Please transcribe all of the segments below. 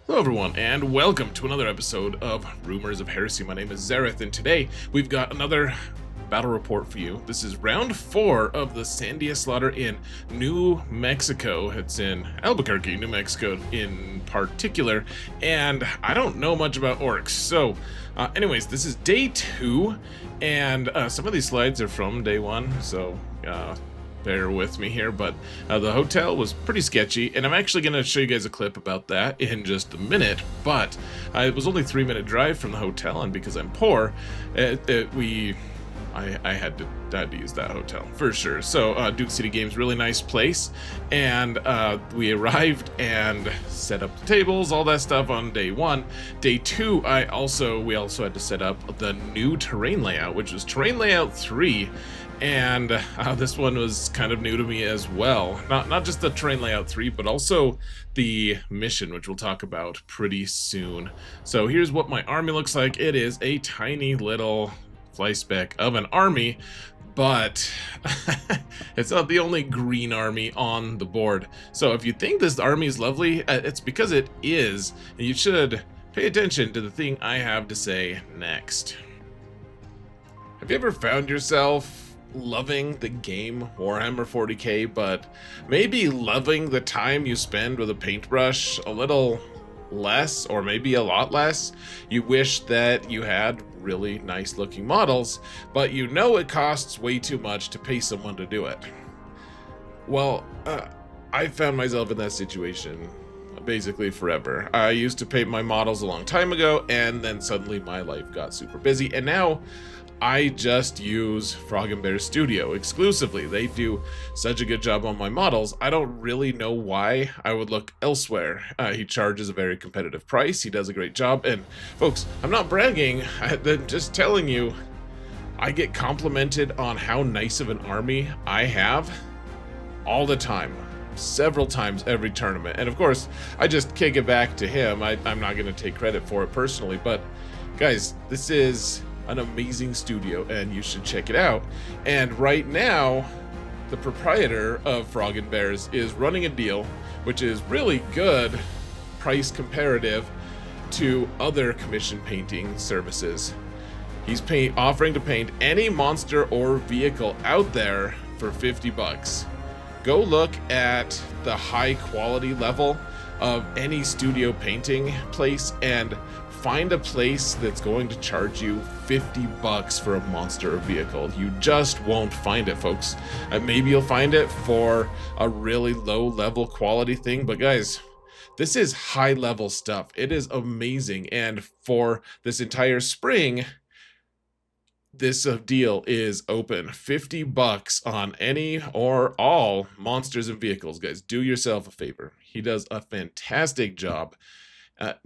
Hello everyone, and welcome to another episode of Rumors of Heresy. My name is Zareth, and today we've got another battle report for you. This is round 4 of the Sandia slaughter in New Mexico. It's in Albuquerque, New Mexico in particular, and I don't know much about orcs. So, anyways, this is day 2, and some of these slides are from day 1, so bear with me here, but the hotel was pretty sketchy, and I'm actually going to show you guys a clip about that in just a minute, but it was only a 3-minute drive from the hotel, and because I'm poor, I had to use that hotel for sure. So Duke City Games, really nice place, and we arrived and set up the tables, all that stuff on day 1. Day 2, we also had to set up the new terrain layout, which was terrain layout 3. And this one was kind of new to me as well. Not just the terrain layout 3, but also the mission, which we'll talk about pretty soon. So here's what my army looks like. It is a tiny little fly speck of an army, but it's not the only green army on the board. So if you think this army is lovely, it's because it is. And you should pay attention to the thing I have to say next. Have you ever found yourself loving the game Warhammer 40k, but maybe loving the time you spend with a paintbrush a little less, or maybe a lot less? You wish that you had really nice looking models, but you know it costs way too much to pay someone to do it. Well, I found myself in that situation basically forever. I used to paint my models a long time ago, and then suddenly my life got super busy, and now I just use Frog and Bear Studio exclusively. They do such a good job on my models. I don't really know why I would look elsewhere. He charges a very competitive price. He does a great job. And folks, I'm not bragging. I'm just telling you, I get complimented on how nice of an army I have all the time. Several times every tournament. And of course, I just kick it back to him. I'm not going to take credit for it personally. But guys, this is an amazing studio, and you should check it out. And right now, the proprietor of Frog and Bears is running a deal, which is really good price comparative to other commission painting services. He's offering to paint any monster or vehicle out there for $50. Go look at the high quality level of any studio painting place and find a place that's going to charge you $50 for a monster or vehicle. You just won't find it, folks. Maybe you'll find it for a really low level quality thing, but guys, this is high level stuff. It is amazing. And for this entire spring, this deal is open. $50 on any or all monsters and vehicles. Guys, do yourself a favor. He does a fantastic job.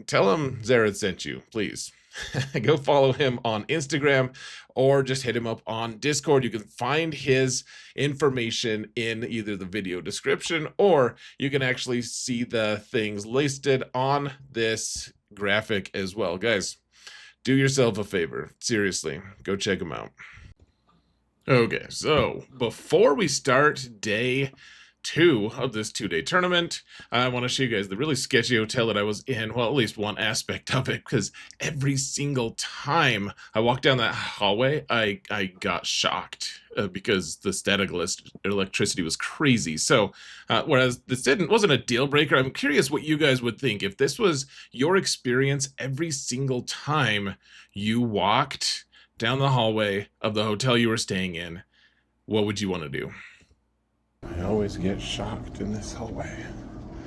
Tell him Zareth sent you, please. Go follow him on Instagram or just hit him up on Discord. You can find his information in either the video description, or you can actually see the things listed on this graphic as well. Guys, do yourself a favor. Seriously, go check him out. Okay, so before we start day 2 of this 2-day tournament, I want to show you guys the really sketchy hotel that I was in. Well, at least one aspect of it, because every single time I walked down that hallway, I got shocked because the static electricity was crazy. So whereas this wasn't a deal breaker, I'm curious what you guys would think if this was your experience every single time you walked down the hallway of the hotel you were staying in. What would you want to do? I always get shocked in this hallway.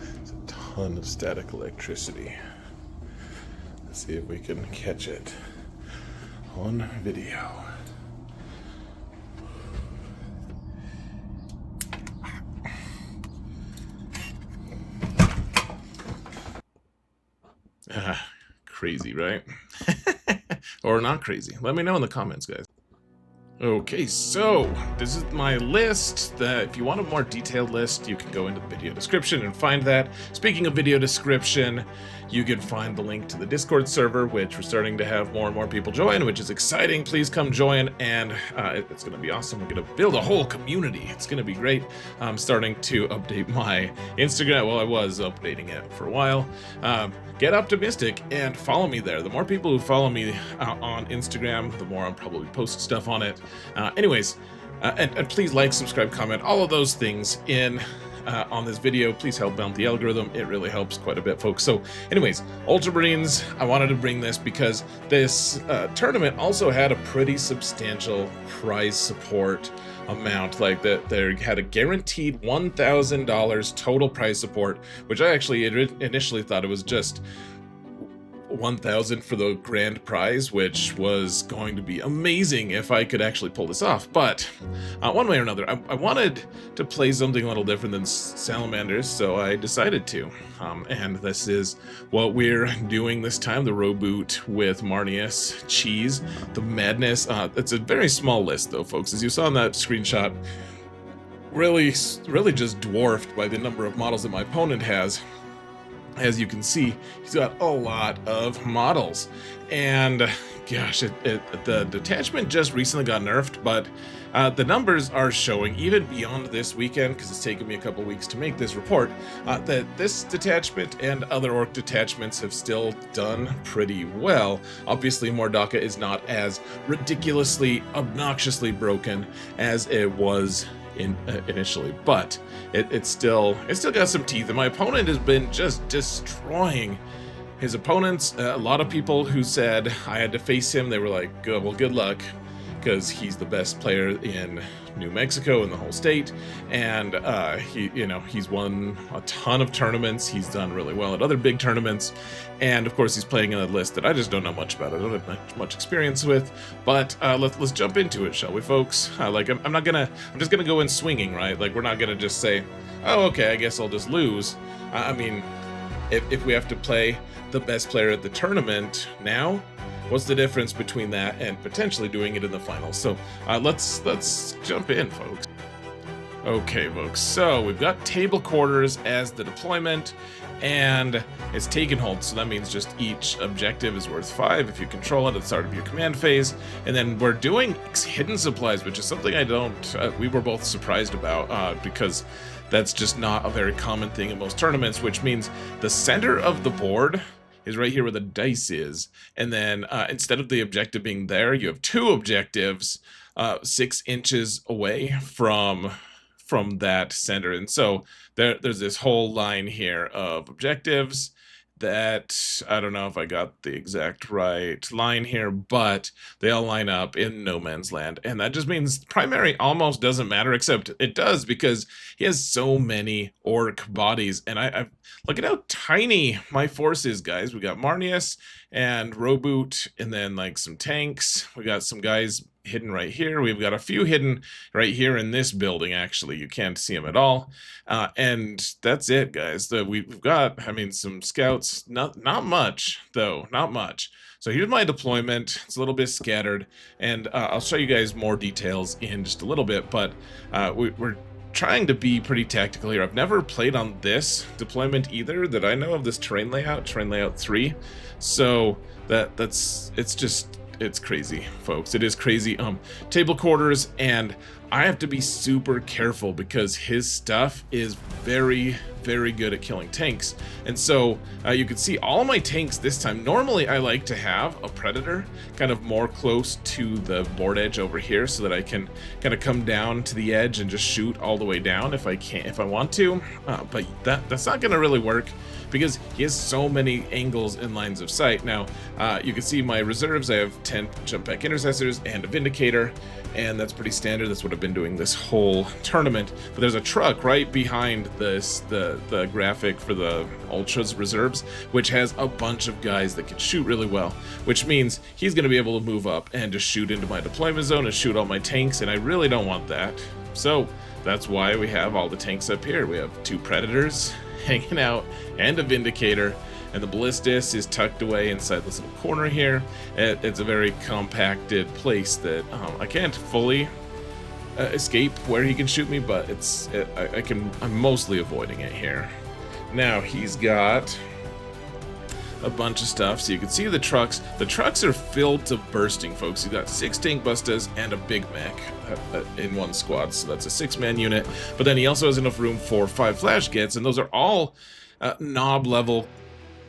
There's a ton of static electricity. Let's see if we can catch it on video. Crazy, right? Or not crazy. Let me know in the comments, guys. Okay, so this is my list. If you want a more detailed list, you can go into the video description and find that. Speaking of video description, you can find the link to the Discord server, which we're starting to have more and more people join, which is exciting. Please come join, and it's going to be awesome. We're going to build a whole community. It's going to be great. I'm starting to update my Instagram. Well, I was updating it for a while. Get optimistic and follow me there. The more people who follow me on Instagram, the more I'll probably post stuff on it. Anyways, and please like, subscribe, comment, all of those things on this video. Please help out the algorithm. It really helps quite a bit, folks. So anyways, Ultramarines, I wanted to bring this because this tournament also had a pretty substantial prize support amount. Like they had a guaranteed $1,000 total prize support, which I actually initially thought it was just 1,000 for the grand prize, which was going to be amazing if I could actually pull this off. But one way or another, I wanted to play something a little different than Salamanders, so I decided to. And this is what we're doing this time: the Roboute with Marneus, Cheese, the Madness. It's a very small list, though, folks, as you saw in that screenshot. Really just dwarfed by the number of models that my opponent has. As you can see, he's got a lot of models, and gosh, the detachment just recently got nerfed, but the numbers are showing, even beyond this weekend, because it's taken me a couple weeks to make this report, that this detachment and other Orc detachments have still done pretty well. Obviously, Dakka is not as ridiculously, obnoxiously broken as it was initially, but it's still got some teeth, and my opponent has been just destroying his opponents. A lot of people who said I had to face him, they were like, good luck, because he's the best player in New Mexico in the whole state, and he's won a ton of tournaments. He's done really well at other big tournaments, and of course he's playing in a list that I just don't know much about. I don't have much experience with, but let's jump into it, shall we, folks? I'm just gonna go in swinging, right? Like, we're not gonna just say, oh, okay, I guess I'll just lose. I mean, if we have to play the best player at the tournament now, what's the difference between that and potentially doing it in the finals? So let's jump in, folks. Okay, folks, so we've got table quarters as the deployment, and it's taken hold, so that means just each objective is worth 5 if you control it at the start of your command phase. And then we're doing hidden supplies, which is something we were both surprised about, because that's just not a very common thing in most tournaments, which means the center of the board is right here where the dice is, and then instead of the objective being there, you have 2 objectives 6 inches away from that center. And so there's this whole line here of objectives that, I don't know if I got the exact right line here, but they all line up in no man's land. And that just means primary almost doesn't matter, except it does, because he has so many Orc bodies. And I look at how tiny my force is, guys. We got Marneus and Roboute, and then like some tanks. We got some guys hidden right here. We've got a few hidden right here in this building, actually. You can't see them at all. And that's it, guys. We've got, I mean, some scouts. Not much, though. Not much. So here's my deployment. It's a little bit scattered, and I'll show you guys more details in just a little bit, but we're trying to be pretty tactical here. I've never played on this deployment either that I know of, this terrain layout 3. So it's crazy, folks. It is crazy. Table quarters, and I have to be super careful because his stuff is very, very good at killing tanks. And so you can see all of my tanks this time. Normally I like to have a predator kind of more close to the board edge over here so that I can kind of come down to the edge and just shoot all the way down if I want to. But that's not going to really work, because he has so many angles and lines of sight. Now, you can see my reserves. I have 10 jump back intercessors and a vindicator, and that's pretty standard. That's what I've been doing this whole tournament. But there's a truck right behind this, the graphic for the Ultras reserves, which has a bunch of guys that can shoot really well, which means he's going to be able to move up and just shoot into my deployment zone and shoot all my tanks, and I really don't want that. So that's why we have all the tanks up here. We have 2 predators hanging out and a vindicator, and the ballistis is tucked away inside this little corner here. It's a very compacted place that I can't fully escape where he can shoot me, but I'm mostly avoiding it here. Now he's got a bunch of stuff, so you can see the trucks. The trucks are filled to bursting, folks. You got 6 tank bustas and a big mech in one squad, so that's a 6-man unit. But then he also has enough room for 5 flash gets, and those are all knob level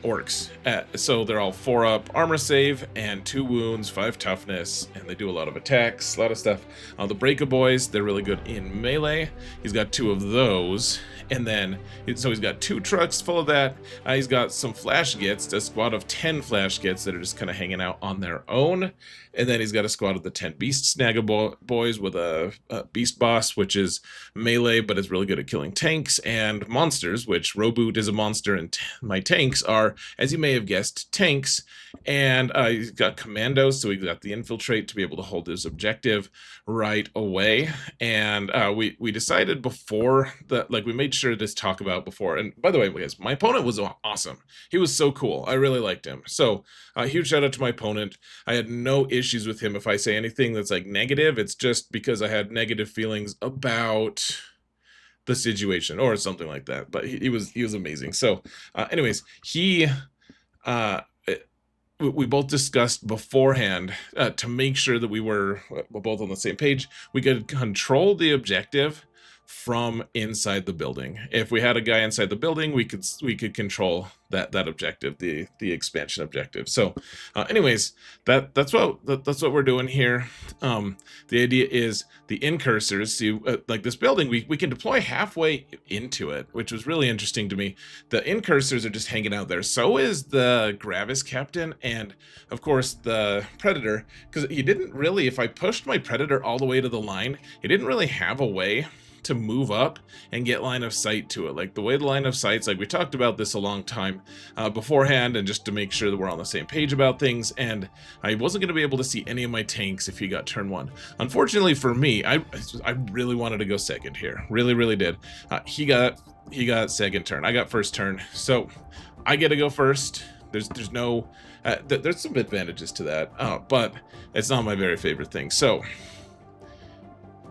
orcs. So they're all 4-up armor save and 2 wounds, 5 toughness, and they do a lot of attacks, a lot of stuff. The Breaker Boys, they're really good in melee. He's got 2 of those. And then, so he's got 2 trucks full of that. He's got some flash gets, a squad of 10 flash gets that are just kind of hanging out on their own. And then he's got a squad of the 10 beast snagger boys with a beast boss, which is melee, but is really good at killing tanks and monsters, which Roboute is a monster, and my tanks are, as you may have guessed, tanks. And he's got commandos, so he's got the infiltrate to be able to hold his objective right away. And we decided before that, like, we made sure to talk about before. And by the way, guys, my opponent was awesome. He was so cool. I really liked him. So huge shout out to my opponent. I had no issues with him. If I say anything that's like negative, it's just because I had negative feelings about the situation or something like that. But he was amazing. So anyways, we both discussed beforehand to make sure that we were both on the same page. We could control the objective from inside the building. If we had a guy inside the building, we could control that objective, the expansion objective. So anyways, that's what we're doing here. The idea is the incursors, see, like this building, we can deploy halfway into it, which was really interesting to me. The incursors are just hanging out there. So is the Gravis captain, and of course the predator, because he didn't really, if I pushed my predator all the way to the line, he didn't really have a way to move up and get line of sight to it. Like the way the line of sight's, like we talked about this a long time beforehand, and just to make sure that we're on the same page about things, and I wasn't going to be able to see any of my tanks if he got turn 1. Unfortunately for me, I really wanted to go second here. Really did. He got second turn. I got first turn. So I get to go first. There's no there's some advantages to that, but it's not my very favorite thing. So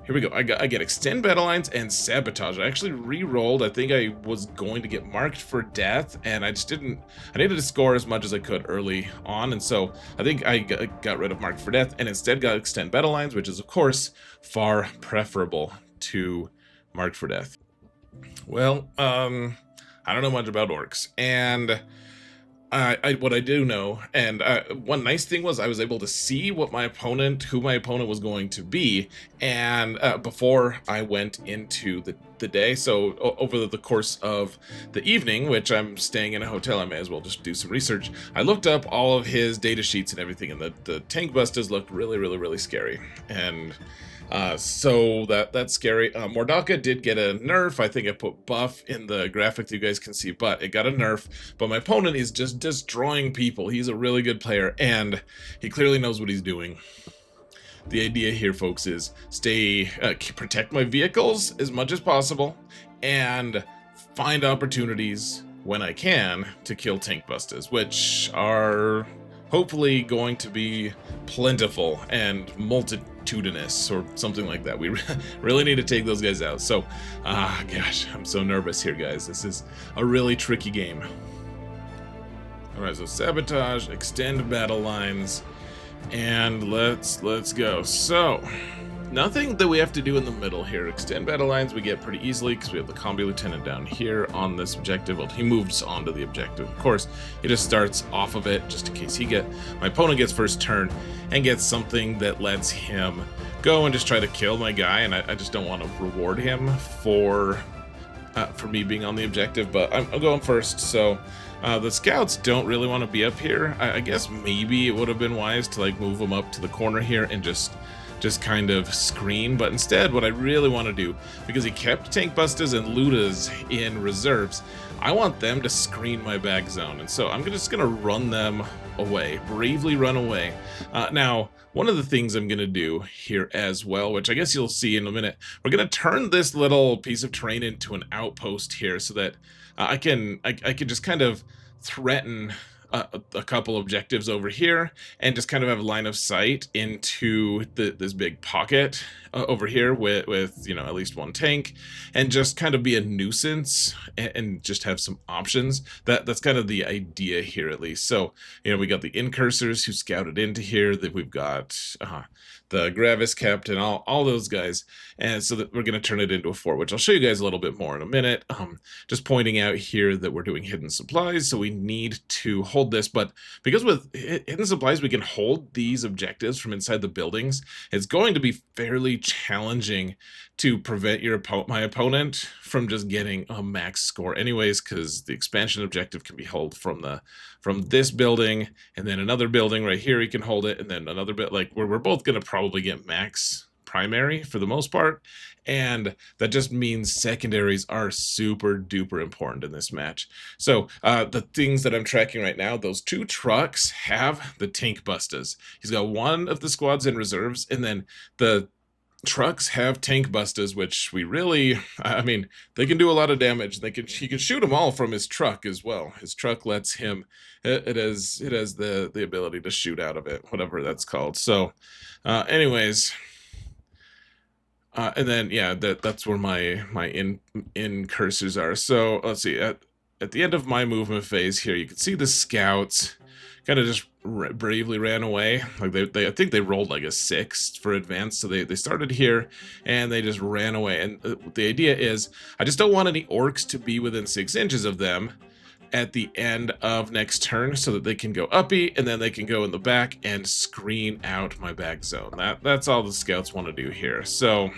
here we go. I get extend battle lines and sabotage. I actually re-rolled. I think I was going to get marked for death, and I needed to score as much as I could early on, and so I think I got rid of marked for death and instead got extend battle lines, which is of course far preferable to marked for death. Well, I don't know much about orcs, and what I do know, and one nice thing was I was able to see who my opponent was going to be, and before I went into the day. So over the course of the evening, which I'm staying in a hotel, I may as well just do some research. I looked up all of his data sheets and everything, and the tank busters looked really scary, and so that's scary. Mordaka did get a nerf. I think I put buff in the graphic that you guys can see, but it got a nerf. But my opponent is just destroying people. He's a really good player, and he clearly knows what he's doing. The idea here, folks, is protect my vehicles as much as possible, and find opportunities when I can to kill tank busters, which are hopefully going to be plentiful and multitudinous or something like that. We really need to take those guys out. So, gosh, I'm so nervous here, guys. This is a really tricky game. All right, so sabotage, extend battle lines, and let's go. So, nothing that we have to do in the middle here. Extend battle lines we get pretty easily because we have the combi lieutenant down here on this objective. Well, he moves onto the objective. Of course, he just starts off of it just in case my opponent gets first turn and gets something that lets him go and just try to kill my guy, and I just don't want to reward him for me being on the objective, but I'm going first. So the scouts don't really want to be up here. I guess maybe it would have been wise to like move them up to the corner here and just kind of screen, but instead what I really want to do, because he kept tank busters and lootas in reserves, I want them to screen my back zone, and so I'm just gonna run them away, bravely run away. Now, one of the things I'm gonna do here as well, which I guess you'll see in a minute, we're gonna turn this little piece of terrain into an outpost here so that I can just kind of threaten a couple objectives over here and just kind of have line of sight into this big pocket over here with you know, at least one tank, and just kind of be a nuisance and just have some options. That's kind of the idea here, at least. So, you know, we got the Incursors who scouted into here, that we've got the Gravis Captain, all those guys, and so that we're going to turn it into a fort, which I'll show you guys a little bit more in a minute. Just pointing out here that we're doing hidden supplies, so we need to hold this, but because with hidden supplies we can hold these objectives from inside the buildings, it's going to be fairly challenging to prevent my opponent from just getting a max score anyways, because the expansion objective can be held from this building, and then another building right here he can hold it, and then another bit, like we're both going to probably get max primary for the most part, and that just means secondaries are super duper important in this match. So the things that I'm tracking right now, those 2 trucks have the tank bustas. He's got one of the squads in reserves, and then the trucks have tank bustas, which we really, I mean, they can do a lot of damage. He can shoot them all from his truck as well. His truck lets him, it has the ability to shoot out of it, whatever that's called. So anyways, and then yeah, that's where my Incursors are. So let's see, at the end of my movement phase here, you can see the scouts kind of just bravely ran away. Like they I think they rolled like a 6 for advance, so they started here and they just ran away. And the idea is, I just don't want any orcs to be within 6 inches of them at the end of next turn, so that they can go uppy, and then they can go in the back and screen out my back zone. That's all the scouts want to do here. So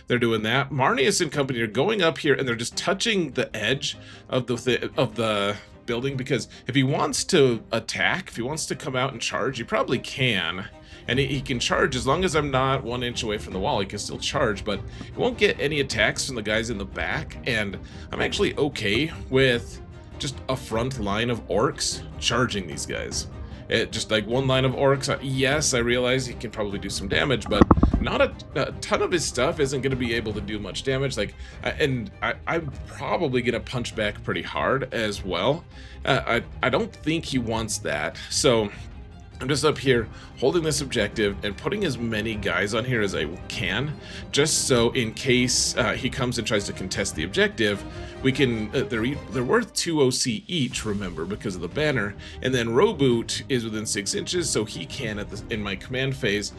they're doing that. Marneus and company are going up here, and they're just touching the edge of the building, because if he wants to attack, if he wants to come out and charge, he probably can. And he can charge as long as I'm not 1 inch away from the wall. He can still charge, but he won't get any attacks from the guys in the back. And I'm actually okay with just a front line of orcs charging these guys. Just like one line of orcs. Yes, I realize he can probably do some damage, but not a ton of his stuff isn't going to be able to do much damage. Like, and I'm probably going to punch back pretty hard as well. I don't think he wants that. So I'm just up here holding this objective and putting as many guys on here as I can, just so in case he comes and tries to contest the objective, we can, they're worth 2 OC each, remember, because of the banner, and then Roboute is within 6 inches, so he can, in my command phase,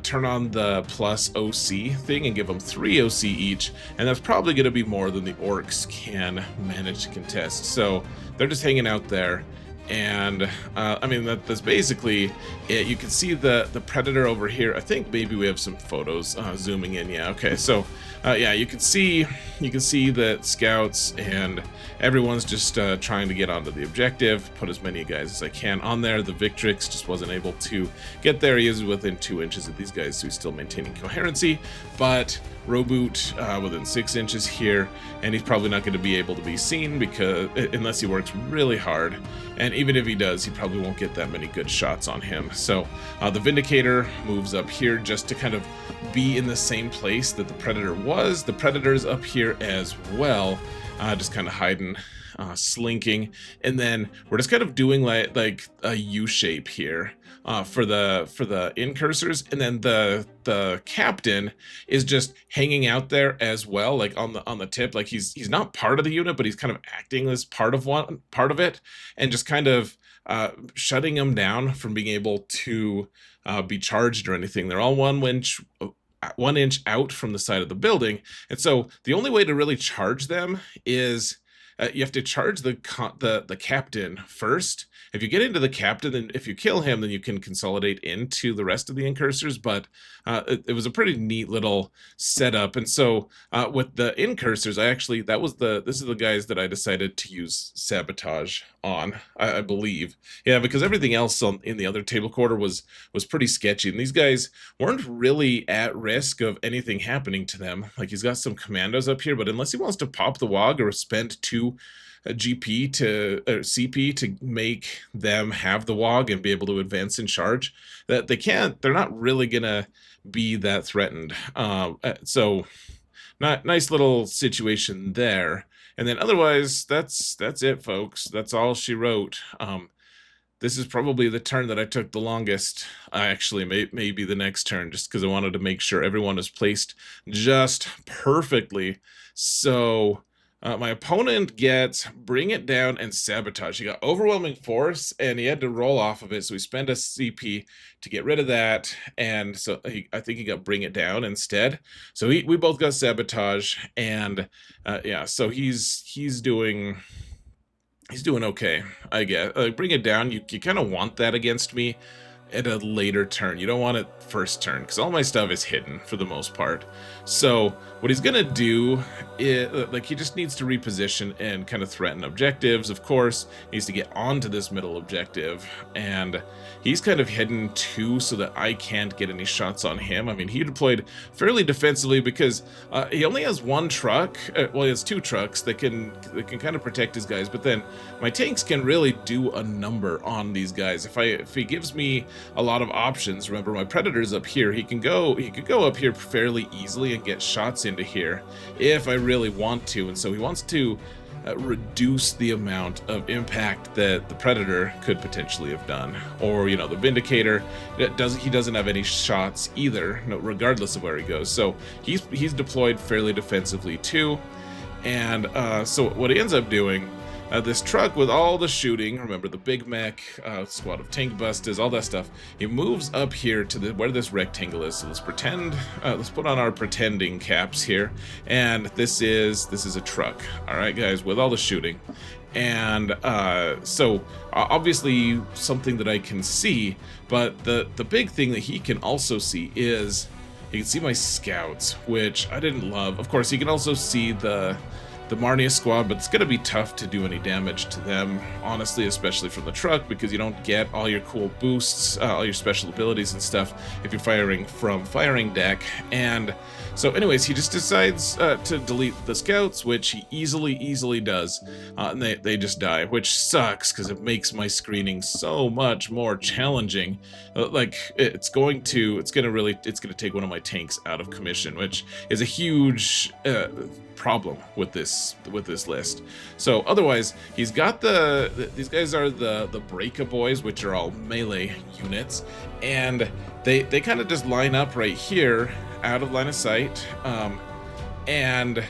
turn on the plus OC thing and give them 3 OC each, and that's probably going to be more than the orcs can manage to contest. So they're just hanging out there. And I mean, that's basically it. You can see the predator over here. I think maybe we have some photos zooming in. Yeah, okay. So yeah, you can see the scouts and everyone's just trying to get onto the objective, put as many guys as I can on there. The Victrix just wasn't able to get there. He is within 2 inches of these guys, so he's still maintaining coherency, but Roboute within 6 inches here, and he's probably not going to be able to be seen because unless he works really hard, and even if he does, he probably won't get that many good shots on him. So the Vindicator moves up here just to kind of be in the same place that the Predator was. The Predator's up here as well, just kind of hiding, slinking, and then we're just kind of doing like a U shape here for the Incursors, and then the captain is just hanging out there as well, like on the tip. Like he's not part of the unit, but he's kind of acting as part of it, and just kind of shutting them down from being able to be charged or anything. They're all 1 inch out from the side of the building, and so the only way to really charge them is you have to charge the captain first. If you get into the captain, and if you kill him, then you can consolidate into the rest of the Incursors. But it was a pretty neat little setup. And so with the Incursors, this is the guys that I decided to use sabotage on, I believe. Yeah, because everything else in the other table quarter was pretty sketchy, and these guys weren't really at risk of anything happening to them. Like, he's got some commandos up here, but unless he wants to pop the WOG or spend 2 GP or CP to make them have the WOG and be able to advance and charge, that they're not really gonna be that threatened. So nice little situation there. And then otherwise, that's it, folks. That's all she wrote. This is probably the turn that I took the longest. I actually maybe the next turn, just because I wanted to make sure everyone is placed just perfectly. So my opponent gets Bring It Down and Sabotage. He got Overwhelming Force, and he had to roll off of it, so he spent a CP to get rid of that, and so I think he got Bring It Down instead. So we both got Sabotage, and yeah, so he's doing okay, I guess. Bring It Down, you kind of want that against me at a later turn. You don't want it first turn, because all my stuff is hidden for the most part. So what he's gonna do is, like, he just needs to reposition and kind of threaten objectives. Of course, he needs to get onto this middle objective, and he's kind of hidden too, so that I can't get any shots on him. I mean, he deployed fairly defensively because he only has one truck. Well, he has two trucks that can kind of protect his guys, but then my tanks can really do a number on these guys. If he gives me a lot of options, remember my Predator's up here, he could go up here fairly easily and get shots into here if I really want to. And so he wants to reduce the amount of impact that the Predator could potentially have done, or the Vindicator he doesn't have any shots either, regardless of where he goes. So he's deployed fairly defensively too. And so what he ends up doing, this truck with all the shooting, remember the big mech, squad of tank busters, all that stuff, he moves up here to where this rectangle is. So let's put on our pretending caps here, and this is a truck. All right, guys, with all the shooting. And so obviously something that I can see, but the big thing that he can also see is he can see my scouts, which I didn't love. Of course, he can also see the Marneus squad, but it's going to be tough to do any damage to them, honestly, especially from the truck, because you don't get all your cool boosts, all your special abilities and stuff if you're firing from firing deck. And so anyways, he just decides to delete the scouts, which he easily does, and they just die, which sucks because it makes my screening so much more challenging. Like it's going to take one of my tanks out of commission, which is a huge problem with this list. So otherwise, he's got these guys are the Breaka boys, which are all melee units, and they kind of just line up right here out of line of sight, and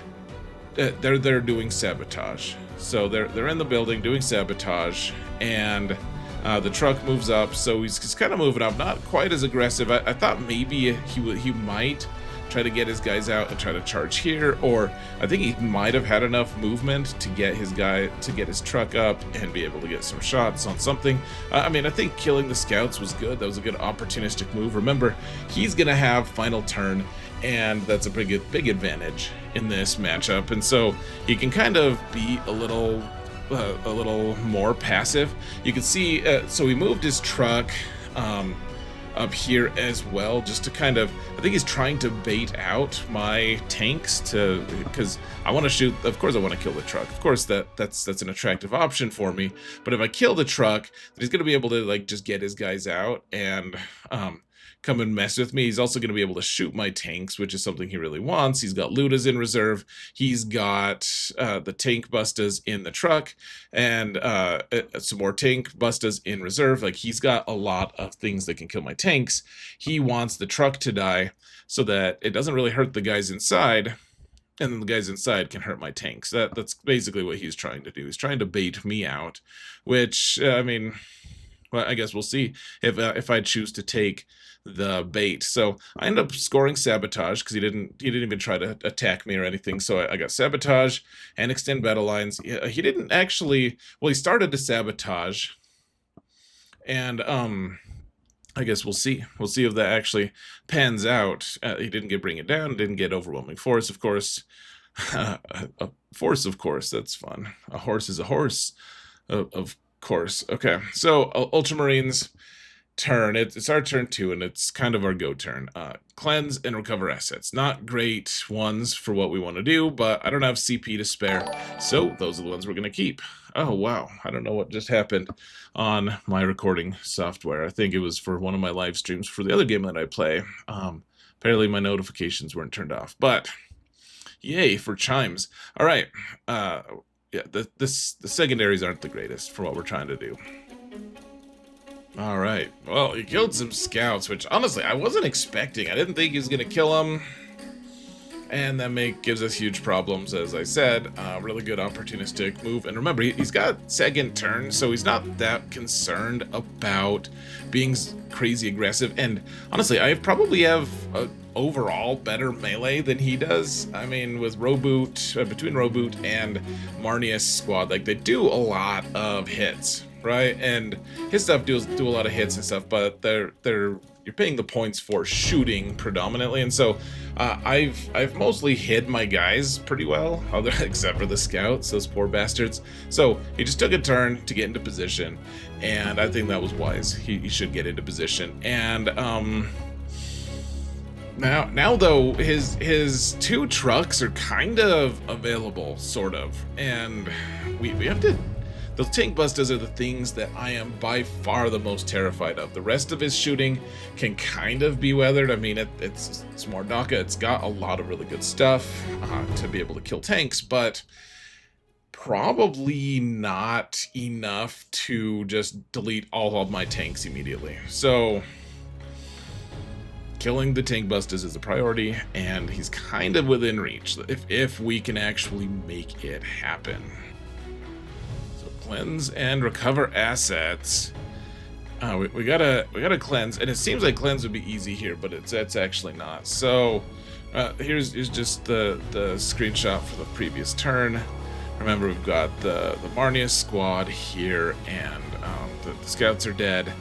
they're doing sabotage. So they're in the building doing sabotage, and the truck moves up, so he's kind of moving up, not quite as aggressive. I thought maybe he might try to get his guys out and try to charge here, or I think he might have had enough movement to get his truck up and be able to get some shots on something. I mean, I think killing the scouts was good. That was a good opportunistic move. Remember, he's gonna have final turn, and that's a big advantage in this matchup, and so he can kind of be a little more passive. You can see, so he moved his truck up here as well, just to kind of, I think he's trying to bait out my tanks because I want to shoot. Of course I want to kill the truck. Of course that's an attractive option for me, but if I kill the truck, then he's going to be able to like just get his guys out and come and mess with me. He's also going to be able to shoot my tanks, which is something he really wants. He's got Ludas in reserve. He's got the tank bustas in the truck, and some more tank bustas in reserve. Like, he's got a lot of things that can kill my tanks. He wants the truck to die so that it doesn't really hurt the guys inside, and then the guys inside can hurt my tanks. That's basically what he's trying to do. He's trying to bait me out, which, I mean, well, I guess we'll see if I choose to take the bait. So I end up scoring sabotage because he didn't even try to attack me or anything. So I got sabotage and extend battle lines. He didn't actually. Well, he started to sabotage, and I guess we'll see. We'll see if that actually pans out. He didn't get Bring It Down. Didn't get Overwhelming Force, of course. A force, of course. That's fun. A horse is a horse, of course. Okay, so Ultramarines turn. It's our turn too, and it's kind of our go turn. Cleanse and recover assets. Not great ones for what we want to do, but I don't have CP to spare, so those are the ones we're going to keep. Oh, wow. I don't know what just happened on my recording software. I think it was for one of my live streams for the other game that I play. Apparently my notifications weren't turned off, but Yay for chimes. All right. Yeah, the secondaries aren't the greatest for what we're trying to do. All right. Well, he killed some scouts, which honestly I wasn't expecting. I didn't think he was gonna kill them. And that gives us huge problems, as I said. Really good opportunistic move. And remember, he's got second turn, so he's not that concerned about being crazy aggressive. And honestly, I probably have a overall better melee than he does. I mean, with Roboute, between Roboute and Marneus Squad, like, they do a lot of hits, right? And his stuff do a lot of hits and stuff, but you're paying the points for shooting predominantly, and so I've mostly hid my guys pretty well, except for the scouts, those poor bastards. So he just took a turn to get into position, and I think that was wise. He should get into position, and now though his two trucks are kind of available, sort of, and we have to. Those tank busters are the things that I am by far the most terrified of. The rest of his shooting can kind of be weathered. I mean, it's more Dakka. It's got a lot of really good stuff to be able to kill tanks, but probably not enough to just delete all of my tanks immediately. So killing the tank busters is a priority, and he's kind of within reach if we can actually make it happen. Cleanse and recover assets. We gotta cleanse, and it seems like cleanse would be easy here, but it's actually not. So here's just the screenshot for the previous turn. Remember, we've got the Marneus Squad here, and the scouts are dead,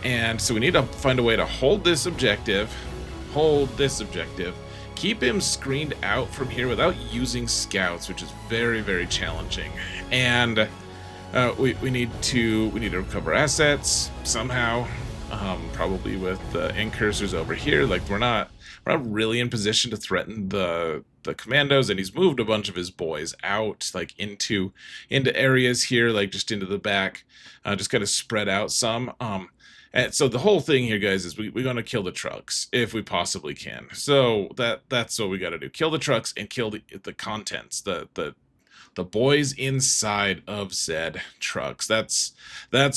and so we need to find a way to hold this objective, keep him screened out from here without using scouts, which is very, very challenging, and we need to recover assets somehow, probably with the incursors over here. Like, we're not really in position to threaten the commandos, and he's moved a bunch of his boys out, like into areas here, like just into the back, just kind of spread out some. And so the whole thing here, guys, is we're gonna kill the trucks if we possibly can. So that's what we got to do: kill the trucks and kill the contents, the boys inside of said trucks. That's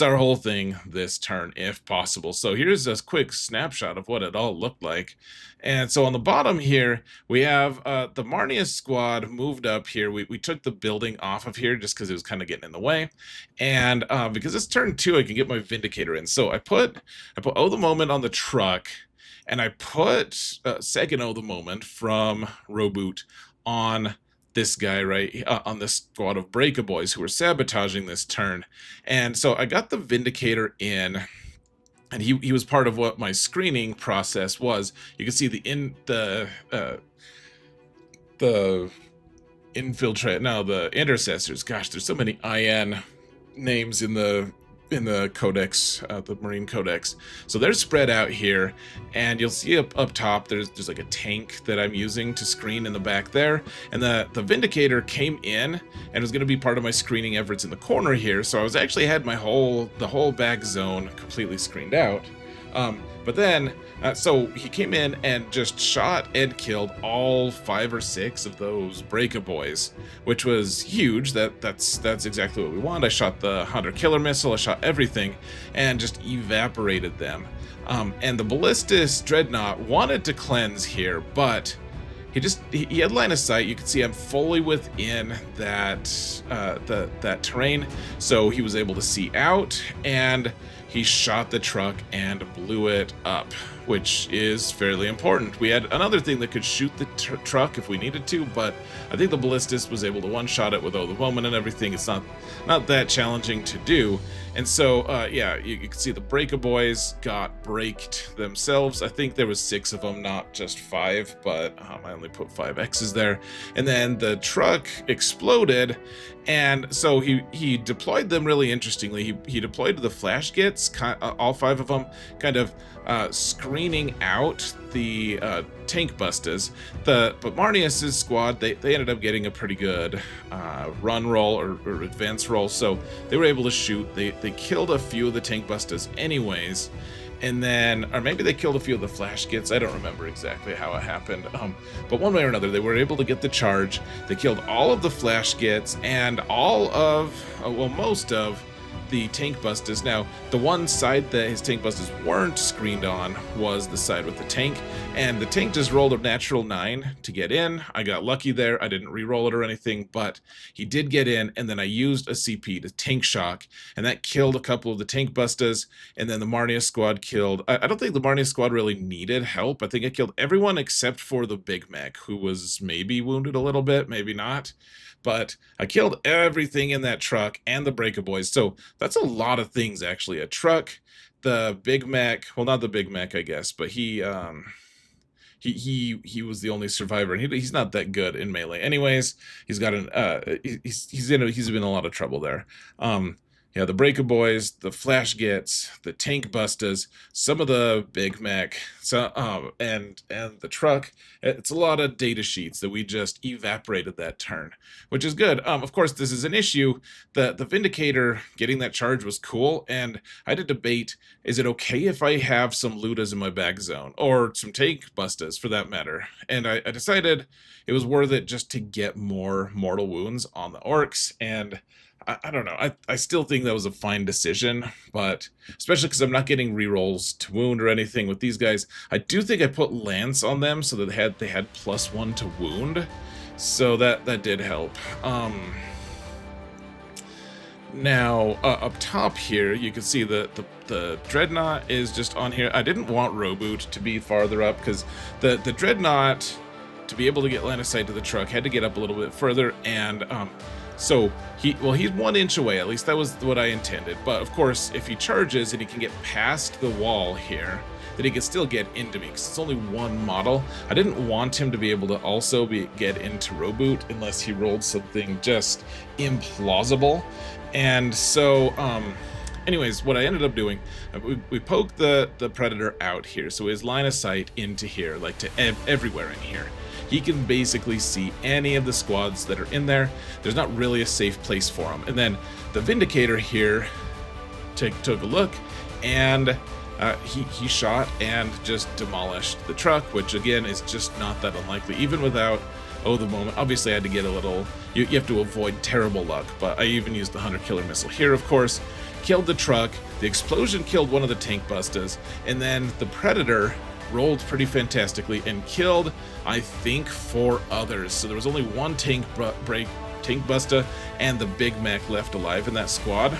our whole thing this turn, if possible. So here's a quick snapshot of what it all looked like. And so on the bottom here, we have the Marneus Squad moved up here. We took the building off of here just because it was kind of getting in the way. And because it's turn 2, I can get my Vindicator in. So I put Oh the Moment on the truck, and I put second Oh the Moment from Roboute on this guy right on this squad of Breaka boys who were sabotaging this turn. And so I got the Vindicator in, and he was part of what my screening process was. You can see the Intercessors. Gosh, there's so many IN names in the codex, the Marine Codex. So they're spread out here, and you'll see up top there's like a tank that I'm using to screen in the back there, and the Vindicator came in and was going to be part of my screening efforts in the corner here. So I was actually had the whole back zone completely screened out. But then, so he came in and just shot and killed all 5 or 6 of those Breaka boys, which was huge. That's exactly what we want. I shot the Hunter Killer Missile, I shot everything, and just evaporated them. And the Ballistus Dreadnought wanted to cleanse here, but he had line of sight. You can see I'm fully within that terrain, so he was able to see out, and he shot the truck and blew it up, which is fairly important. We had another thing that could shoot the truck if we needed to, but I think the Ballistus was able to one-shot it with Oh the Moment and everything. It's not that challenging to do. And so, yeah, you can see the Breaka boys got braked themselves. I think there was 6 of them, not just 5, but I only put 5 X's there. And then the truck exploded, and so he deployed them really interestingly. He deployed the flash gits, all 5 of them, kind of screening out the tank busters. But Marneus' squad, they ended up getting a pretty good run roll or advance roll, so they were able to shoot. They killed a few of the tank busters anyways, and then, or maybe they killed a few of the flash gits. I don't remember exactly how it happened. But one way or another, they were able to get the charge. They killed all of the flash gits and all of, well, most of the tank busters. Now, the one side that his tank busters weren't screened on was the side with the tank, and the tank just rolled a natural 9 to get in. I got lucky there. I didn't re-roll it or anything, but he did get in, and then I used a CP to tank shock, and that killed a couple of the tank busters, and then the Marneus squad killed... I don't think the Marneus squad really needed help. I think I killed everyone except for the Big Mech, who was maybe wounded a little bit, maybe not. But I killed everything in that truck and the Breaker Boys. So that's a lot of things, actually. A truck, the Big Mech, well, not the Big Mech, I guess, but he was the only survivor, and he's not that good in melee. Anyways, he's got an he's been in a lot of trouble there. Yeah, the Breaker Boys, the Flash Gits, the Tank Busters, some of the Big Mech, so and the truck. It's a lot of data sheets that we just evaporated that turn, which is good. Of course, this is an issue. The Vindicator getting that charge was cool, and I had to debate: is it okay if I have some Ludas in my back zone, or some Tank Busters for that matter? And I decided it was worth it just to get more mortal wounds on the Orks, and I don't know. I still think that was a fine decision, but especially because I'm not getting rerolls to wound or anything with these guys. I do think I put Lance on them so that they had +1 to wound, so that did help. Now up top here, you can see the Dreadnought is just on here. I didn't want Roboute to be farther up because the Dreadnought, to be able to get line of sight to the truck, had to get up a little bit further, and so he's 1 inch away. At least that was what I intended. But of course, if he charges and he can get past the wall here, then he can still get into me, because it's only 1 model. I didn't want him to be able to also get into Roboute unless he rolled something just implausible. And so anyways, what I ended up doing, we poked the Predator out here, so his line of sight into here, like to everywhere in here. He can basically see any of the squads that are in there. There's not really a safe place for him. And then the Vindicator here took a look, and he shot and just demolished the truck, which again is just not that unlikely, even without the moment. Obviously I had to get a little, you have to avoid terrible luck, but I even used the Hunter Killer Missile here, of course. Killed the truck, the explosion killed one of the tank busters, and then the Predator rolled pretty fantastically and killed, I think, 4 others. So there was only 1 tank buster and the Big Mech left alive in that squad,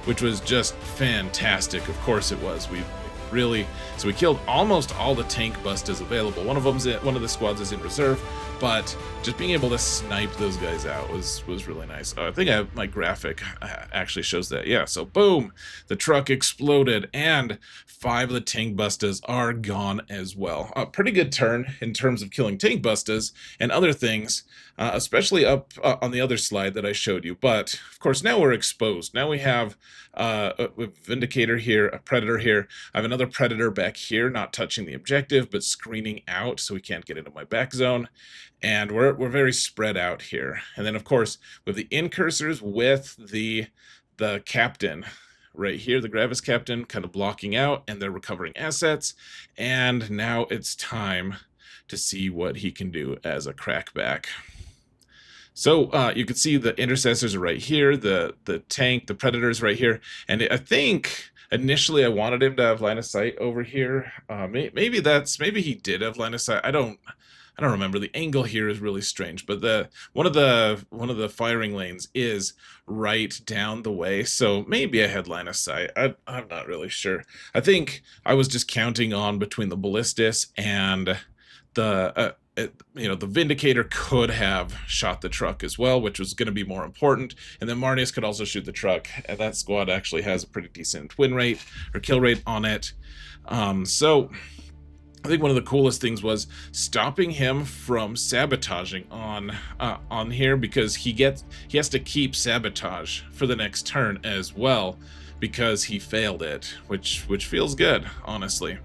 which was just fantastic. Of course it was. So we killed almost all the tank busters available. One of the squads is in reserve, but just being able to snipe those guys out was really nice. I think my graphic actually shows that. Yeah, so boom, the truck exploded, and 5 of the tank busters are gone as well. A pretty good turn in terms of killing tank busters and other things, especially up on the other slide that I showed you. But of course, now we're exposed. Now we have a Vindicator here, a Predator here. I have another Predator back here, not touching the objective, but screening out so he can't get into my back zone. And we're very spread out here. And then, of course, with the incursors with the captain right here, the Gravis captain, kind of blocking out, and they're recovering assets. And now it's time to see what he can do as a crackback. So you can see the Intercessors are right here, the tank, the Predators right here, and I think initially I wanted him to have line of sight over here. Maybe he did have line of sight. I don't remember. The angle here is really strange, but one of the firing lanes is right down the way, so maybe I had line of sight. I'm not really sure. I think I was just counting on between the Ballistis and the Vindicator could have shot the truck as well, which was going to be more important. And then Marneus could also shoot the truck, and that squad actually has a pretty decent win rate or kill rate on it. So I think one of the coolest things was stopping him from sabotaging on here, because he has to keep sabotage for the next turn as well, because he failed it, which feels good, honestly.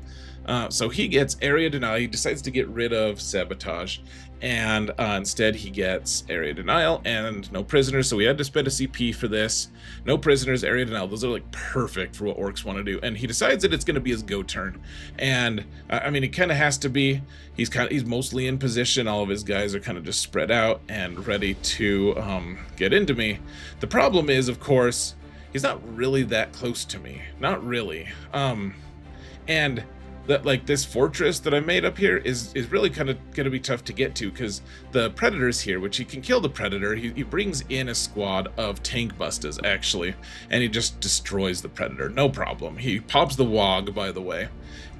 So he gets area denial. He decides to get rid of sabotage, and instead he gets area denial and no prisoners. So we had to spend a CP for this. No prisoners, area denial. Those are like perfect for what Orks want to do. And he decides that it's going to be his go turn. And I mean, it kind of has to be. He's mostly in position. All of his guys are kind of just spread out and ready to get into me. The problem is, of course, he's not really that close to me. Not really. And that, like, this fortress that I made up here is really kind of going to be tough to get to, because the predators here, which he can kill the predator, he brings in a squad of tank bustas, actually, and he just destroys the predator, no problem. He pops the wog, by the way,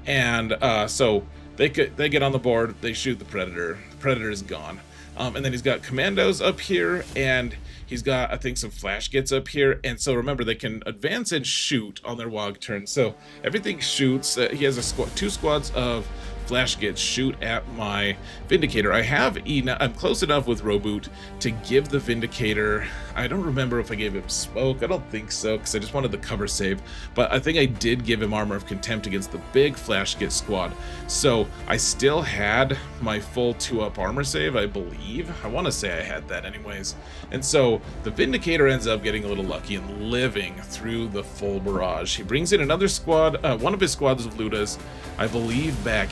and so they get on the board, they shoot the predator is gone. And then he's got commandos up here, and he's got, I think, some flash gets up here. And so remember, they can advance and shoot on their WOG turn. So everything shoots. He has two squads of flash gets shoot at my Vindicator. I'm close enough with Roboute to give the Vindicator, I don't remember if I gave him smoke. I don't think so, because I just wanted the cover save. But I think I did give him Armor of Contempt against the big flash get squad. So I still had my full 2-up armor save, I believe. I want to say I had that anyways. And so the Vindicator ends up getting a little lucky and living through the full barrage. He brings in another squad, one of his squads of Ludas, I believe back,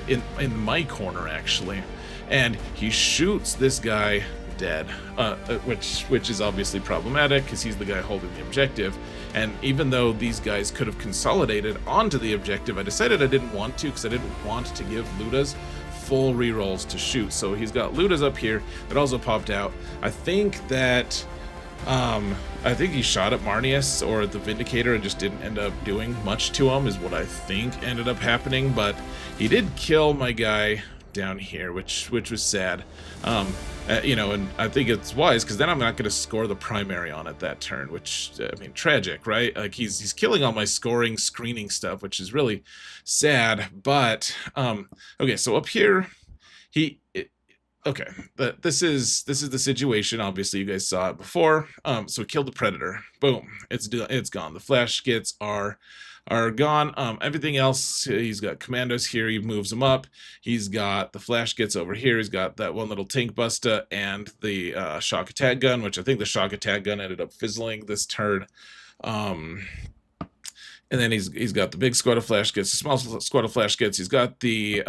in my corner actually, and he shoots this guy dead, which is obviously problematic because he's the guy holding the objective. And even though these guys could have consolidated onto the objective, I decided I didn't want to, because I didn't want to give Ludas full rerolls to shoot. So he's got Ludas up here that also popped out. I think he shot at Marneus or the Vindicator and just didn't end up doing much to him, is what I think ended up happening. But he did kill my guy down here, which was sad. And I think it's wise, because then I'm not going to score the primary on it that turn, which, I mean, tragic, right? Like, he's killing all my scoring, screening stuff, which is really sad. But okay, so up here, this is the situation. Obviously, you guys saw it before. So we killed the predator. Boom, it's gone. The flash skits are gone. Everything else, he's got commandos here. He moves them up. He's got the flash gets over here. He's got that one little tank busta and the shock attack gun, which I think the shock attack gun ended up fizzling this turn. And then he's got the big squad of flash gets, the small squad of flash gets. He's got the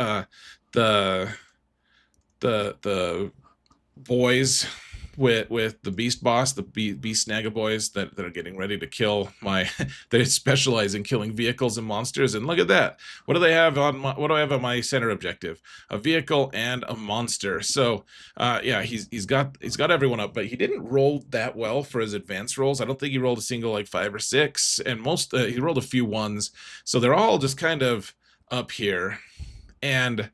boys with the beast boss, the beast snagga boys that are getting ready to kill my they specialize in killing vehicles and monsters. And look at that, what do I have on my center objective? A vehicle and a monster. So yeah, he's got everyone up, but he didn't roll that well for his advanced rolls. I don't think he rolled a single like 5 or 6, and most he rolled a few 1s, so they're all just kind of up here. And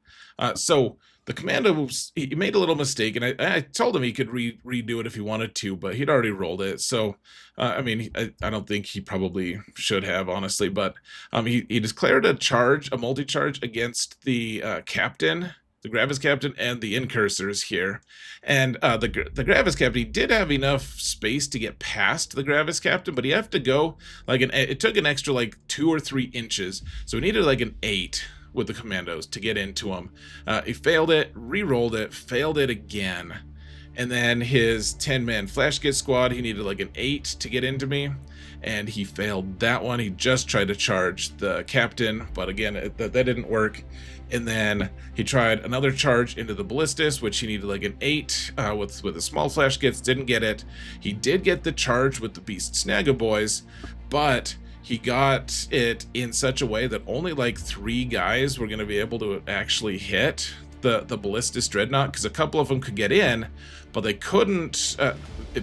so the commando, he made a little mistake, and I told him he could redo it if he wanted to, but he'd already rolled it. So, I mean, I don't think he probably should have, honestly. But he declared a multi-charge against the captain, the Gravis captain, and the incursors here. And the Gravis captain, he did have enough space to get past the Gravis captain, but he had to go like it took an extra like 2 or 3 inches, so he needed like an 8 with the commandos to get into him. He failed it, re-rolled it, failed it again. And then his 10-man flash get squad, he needed like an 8 to get into me, and he failed that one. He just tried to charge the captain, but again, that didn't work. And then he tried another charge into the ballistas, which he needed like an 8 with the small flash gets, didn't get it. He did get the charge with the beast snagga boys, but he got it in such a way that only like 3 guys were going to be able to actually hit the ballistas dreadnought, because a couple of them could get in, but they couldn't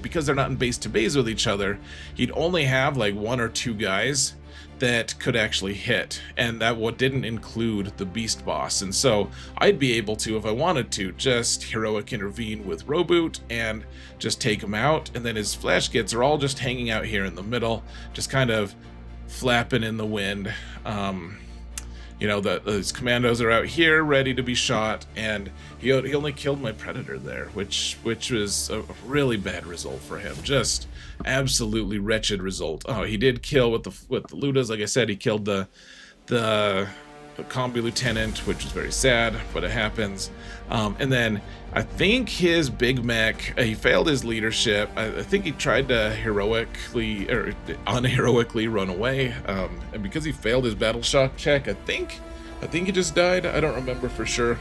because they're not in base to base with each other. He'd only have like 1 or 2 guys that could actually hit, and that didn't include the beast boss. And so I'd be able to, if I wanted to, just heroic intervene with Roboute and just take him out, and then his flash gets are all just hanging out here in the middle, just kind of flapping in the wind. His commandos are out here ready to be shot, and he only killed my predator there, which was a really bad result for him. Just absolutely wretched result. Oh, he did kill with the Ludas. Like I said, he killed the a combi lieutenant, which is very sad, but it happens. And then I think his big mech, he failed his leadership. I think he tried to heroically or unheroically run away, and because he failed his battle shock check, I think he just died. I don't remember for sure,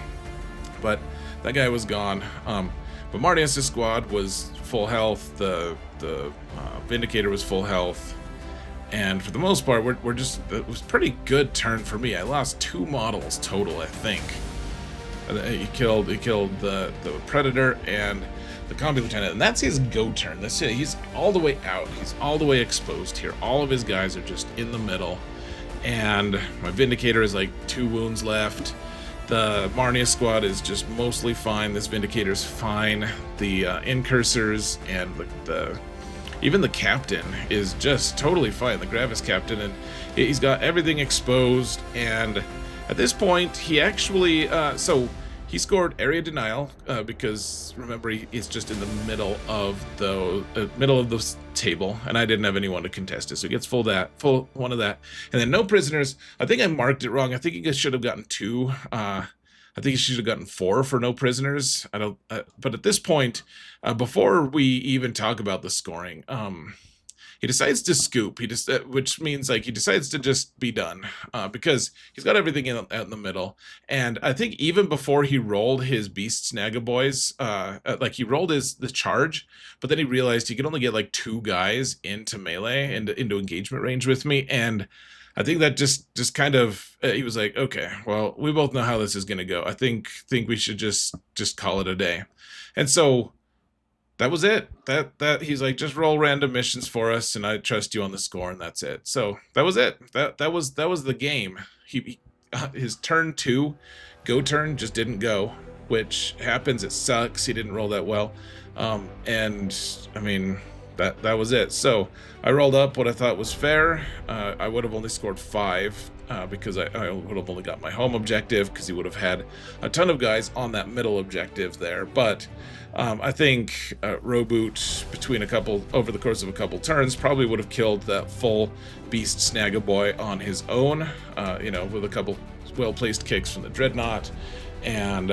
but that guy was gone. But Marneus' squad was full health. The Vindicator was full health. And for the most part, we're just, it was pretty good turn for me. I lost 2 models total, I think. He killed the Predator and the Combi Lieutenant, and that's his go turn. That's it. He's all the way out. He's all the way exposed here. All of his guys are just in the middle. And my Vindicator is like 2 wounds left. The Marneus squad is just mostly fine. This Vindicator's fine. The Incursors and even the captain is just totally fine, the Gravis captain, and he's got everything exposed. And at this point, he actually, so he scored area denial because remember he's just in the middle of the table, and I didn't have anyone to contest it, so he gets full one of that, and then no prisoners. I think I marked it wrong. I think he should have gotten 2. I think he should have gotten 4 for no prisoners. I don't, but at this point, before we even talk about the scoring, he decides to scoop. Which means like he decides to just be done because he's got everything in the middle. And I think even before he rolled his beast snagaboys, like he rolled the charge, but then he realized he could only get like 2 guys into melee and into engagement range with me, and I think that just kind of he was like, okay, well, we both know how this is gonna go. I think we should just call it a day. And so that was it. That he's like, just roll random missions for us, and I trust you on the score, and that's it. So that was it. That was the game. His turn 2 go turn just didn't go, which happens. It sucks. He didn't roll that well, and I mean. That was it. So I rolled up what I thought was fair. I would have only scored 5 because I would have only got my home objective, because he would have had a ton of guys on that middle objective there. But I think Roboute, over the course of a couple turns, probably would have killed that full beast snagaboy on his own, with a couple well-placed kicks from the Dreadnought. And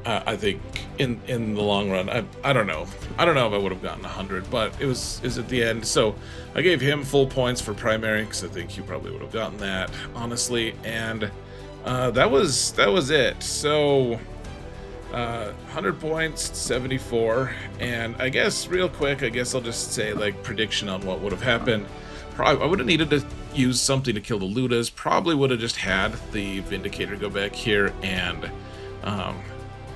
I think in the long run, I don't know if I would have gotten 100, but it was at the end. So I gave him full points for primary, because I think he probably would have gotten that, honestly. And that was it. So 100 points, 74, and I guess real quick, I'll just say like prediction on what would have happened. I would have needed to use something to kill the Ludas. Probably would have just had the Vindicator go back here and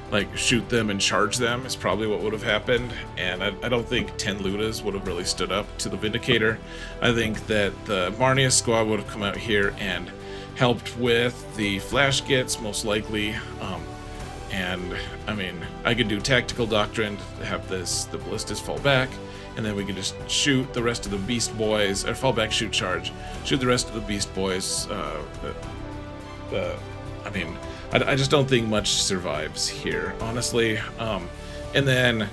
like shoot them and charge them is probably what would have happened. And I don't think 10 Ludas would have really stood up to the Vindicator. I think that the Marneus squad would have come out here and helped with the flash gets, most likely. And I mean, I could do tactical doctrine to have the ballistas fall back, and then we could just shoot the rest of the beast boys, or fall back, shoot, charge, shoot the rest of the beast boys. I mean, I just don't think much survives here, honestly. And then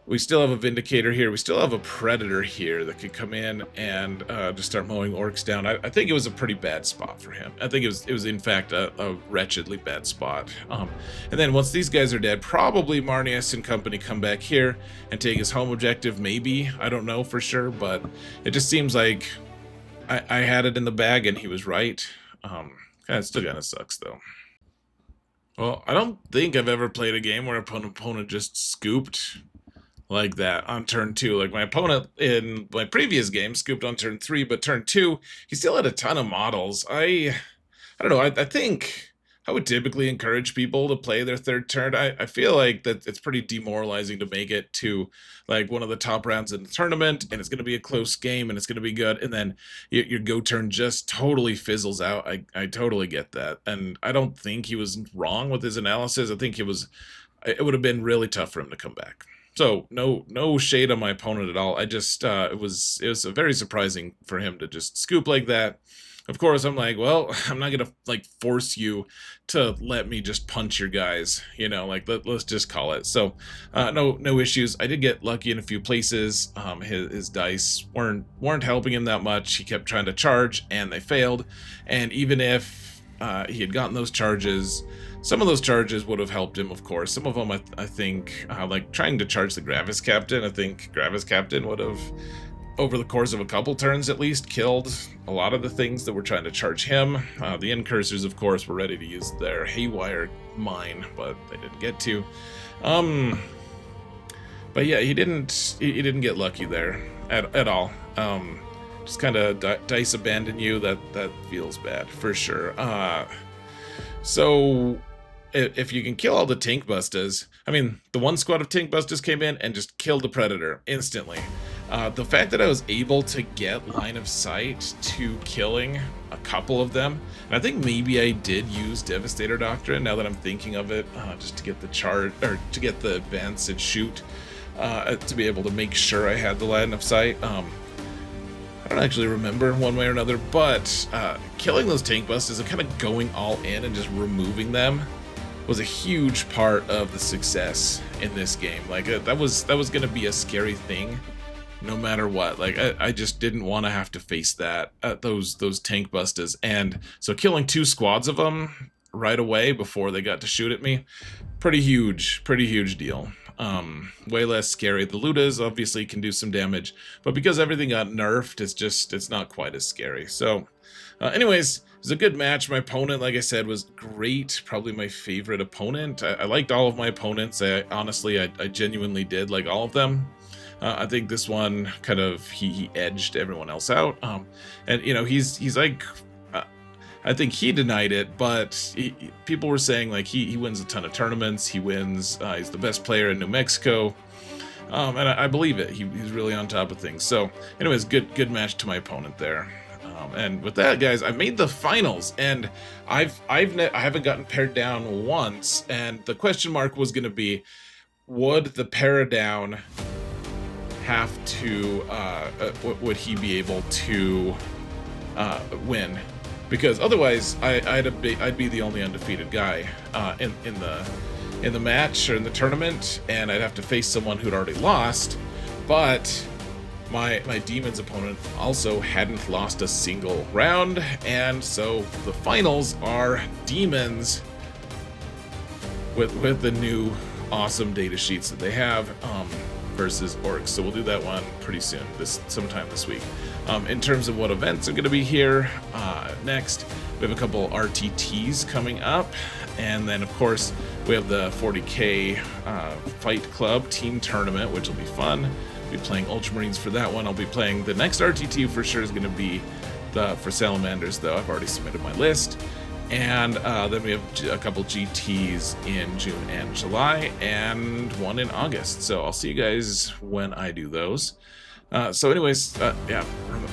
we still have a Vindicator here. We still have a Predator here that could come in and just start mowing Orks down. I think it was a pretty bad spot for him. I think it was in fact a wretchedly bad spot. And then once these guys are dead, probably Marneus and company come back here and take his home objective, maybe. I don't know for sure, but it just seems like I had it in the bag and he was right. It still kind of sucks, though. Well, I don't think I've ever played a game where an opponent just scooped like that on turn 2. Like, my opponent in my previous game scooped on turn 3, but turn 2, he still had a ton of models. I don't know, I think I would typically encourage people to play their third turn. I feel like that it's pretty demoralizing to make it to like one of the top rounds in the tournament, and it's going to be a close game, and it's going to be good, and then your go turn just totally fizzles out. I totally get that, and I don't think he was wrong with his analysis. I think it would have been really tough for him to come back. So no shade on my opponent at all. I just it was very surprising for him to just scoop like that. Of course, I'm like, well, I'm not gonna like force you to let me just punch your guys, you know, like let's just call it. So no issues. I did get lucky in a few places. His dice weren't helping him that much. He kept trying to charge and they failed. And even if he had gotten those charges, some of those charges would have helped him, of course. Some of them, I think, like trying to charge the Gravis Captain, I think Gravis Captain would have, over the course of a couple turns at least, killed a lot of the things that were trying to charge him. The Incursors, of course, were ready to use their Haywire Mine, but they didn't get to. But yeah, he didn't get lucky there at all. Just kind of dice abandon you. That feels bad for sure. So if you can kill all the tank busters, I mean, the one squad of tank busters came in and just killed the Predator instantly. The fact that I was able to get line of sight to killing a couple of them, and I think maybe I did use Devastator Doctrine now that I'm thinking of it, just to get the charge, or to get the advance and shoot, to be able to make sure I had the line of sight. I don't actually remember one way or another, but killing those tank busters and kind of going all in and just removing them was a huge part of the success in this game. Like that was going to be a scary thing, no matter what. Like I just didn't want to have to face that those tank busters, and so killing 2 squads of them right away before they got to shoot at me, pretty huge deal. Way less scary. The Ludas obviously can do some damage, but because everything got nerfed, it's not quite as scary. So anyways, it was a good match. My opponent, like I said, was great. Probably my favorite opponent. I liked all of my opponents. Honestly, I genuinely did like all of them. I think this one kind of he edged everyone else out. And you know, he's like, I think he denied it, but people were saying like he wins a ton of tournaments. He wins. He's the best player in New Mexico, and I believe it. He's really on top of things. So, anyways, good match to my opponent there. And with that, guys, I made the finals, and I haven't gotten paired down once. And the question mark was going to be, would the pair down have to? Would he be able to win? Because otherwise, I'd be the only undefeated guy in the match or in the tournament, and I'd have to face someone who'd already lost. But my demon's opponent also hadn't lost a single round, and so the finals are demons with the new awesome data sheets that they have versus Orks. So we'll do that one pretty soon, sometime this week. In terms of what events are going to be here next, we have a couple RTTs coming up, and then of course we have the 40k Fight Club team tournament, which will be fun. I'll be playing Ultramarines for that one. I'll be playing the next RTT for sure is going to be for Salamanders, though I've already submitted my list. And then we have a couple GTs in June and July, and one in August. So I'll see you guys when I do those. So anyways, yeah,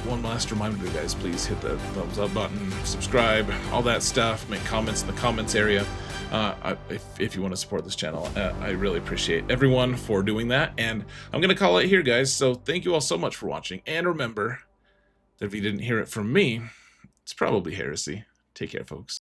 one last reminder, guys, please hit the thumbs up button, subscribe, all that stuff, make comments in the comments area. If you want to support this channel, I really appreciate everyone for doing that. And I'm going to call it here, guys. So thank you all so much for watching. And remember that if you didn't hear it from me, it's probably heresy. Take care, folks.